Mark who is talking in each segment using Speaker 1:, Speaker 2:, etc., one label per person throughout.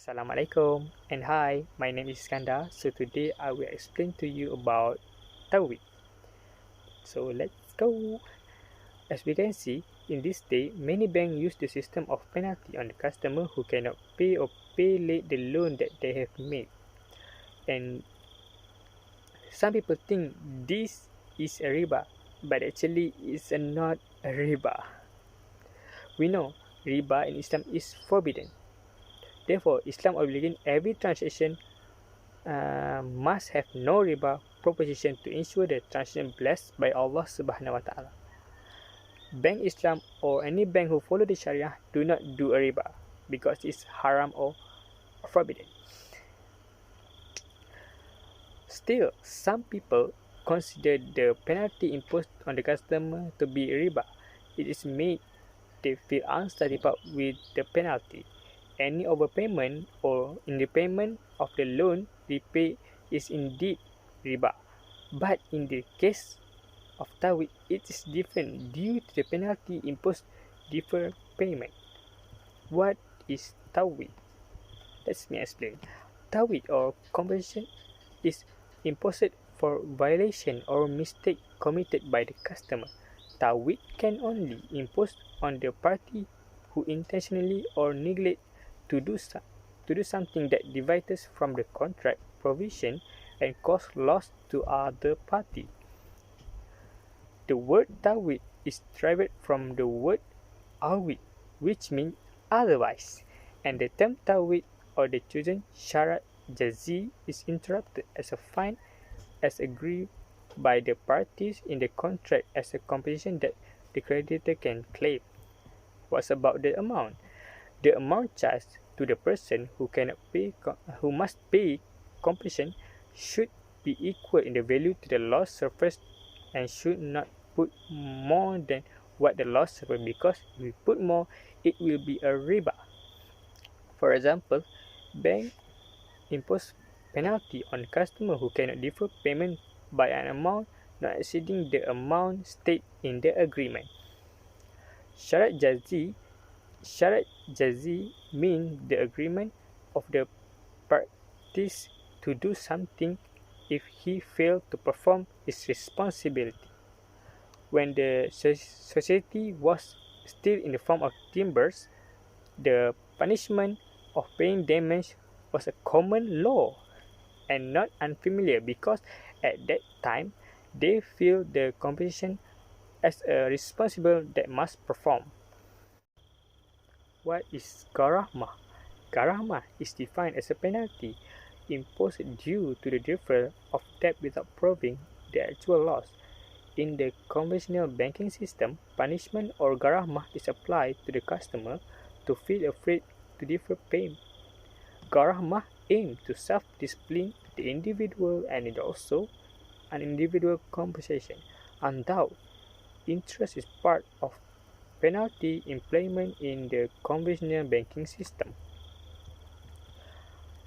Speaker 1: Assalamualaikum and hi, my name is Iskandar. So today I will explain to you about Tawhid. So let's go. As we can see, in this day, many banks use the system of penalty on the customer who cannot pay or pay late the loan that they have made. And some people think this is a riba, but actually it's not a riba. We know riba in Islam is forbidden. Therefore, Islam obligates every transaction must have no riba proposition to ensure the transaction blessed by Allah Subhanahu wa Taala. Bank Islam or any bank who follow the Sharia do not do a riba because it's haram or forbidden. Still, some people consider the penalty imposed on the customer to be riba. It is made they feel unsatisfied with the penalty. Any overpayment or underpayment of the loan repaid is indeed riba. But in the case of Tawhid, it is different due to the penalty imposed deferred payment. What is Tawhid? Let me explain. Tawhid or compensation is imposed for violation or mistake committed by the customer. Tawhid can only impose on the party who intentionally or neglect to do something that deviates from the contract provision and cause loss to other party. The word tawhid is derived from the word awid, which means otherwise, and the term tawhid or the chosen syarat jazi is interpreted as a fine as agreed by the parties in the contract as a compensation that the creditor can claim. What's about the amount? The amount charged to the person who must pay compensation should be equal in the value to the loss suffered and should not put more than what the loss suffered, because if we put more, it will be a riba. For example, bank impose penalty on customer who cannot defer payment by an amount not exceeding the amount stated in the agreement. Syarat jazi means the agreement of the parties to do something if he failed to perform his responsibility. When the society was still in the form of timbers, the punishment of paying damage was a common law and not unfamiliar, because at that time they feel the compensation as a responsible that must perform. What is garahmah? Garahmah is defined as a penalty imposed due to the deferral of debt without proving the actual loss. In the conventional banking system, punishment or garahmah is applied to the customer to feel afraid to defer payment. Garahmah aims to self-discipline the individual and is also an individual compensation. Undoubtedly, interest is part of penalty implement in the conventional banking system.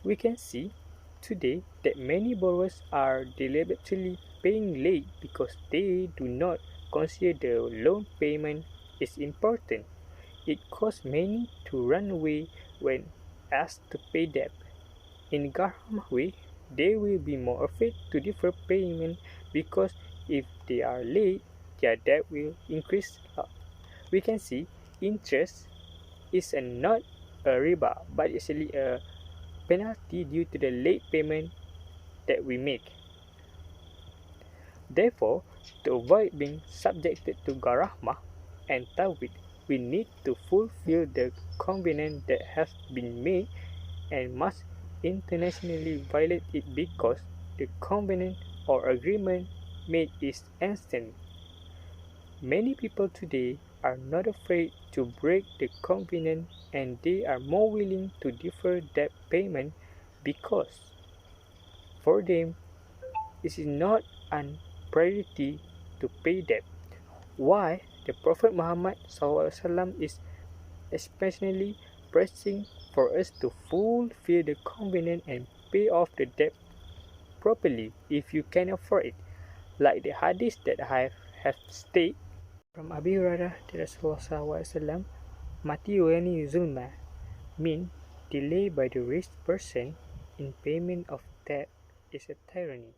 Speaker 1: We can see today that many borrowers are deliberately paying late because they do not consider the loan payment is important. It causes many to run away when asked to pay debt. In Garahmah way, they will be more afraid to defer payment because if they are late, their debt will increase. We can see interest is not a riba, but actually a penalty due to the late payment that we make. Therefore, to avoid being subjected to garahmah and tawhid, we need to fulfill the covenant that has been made and must intentionally violate it because the covenant or agreement made is instant. Many people today are not afraid to break the covenant and they are more willing to defer debt payment because for them it is not a priority to pay debt. Why the Prophet Muhammad SAW is especially pressing for us to fulfill the covenant and pay off the debt properly if you can afford it, like the hadith that I have stated from Abi Hurairah that Rasulullah SAW, Mati Wani Zulma mean delay by the rich person in payment of debt is a tyranny.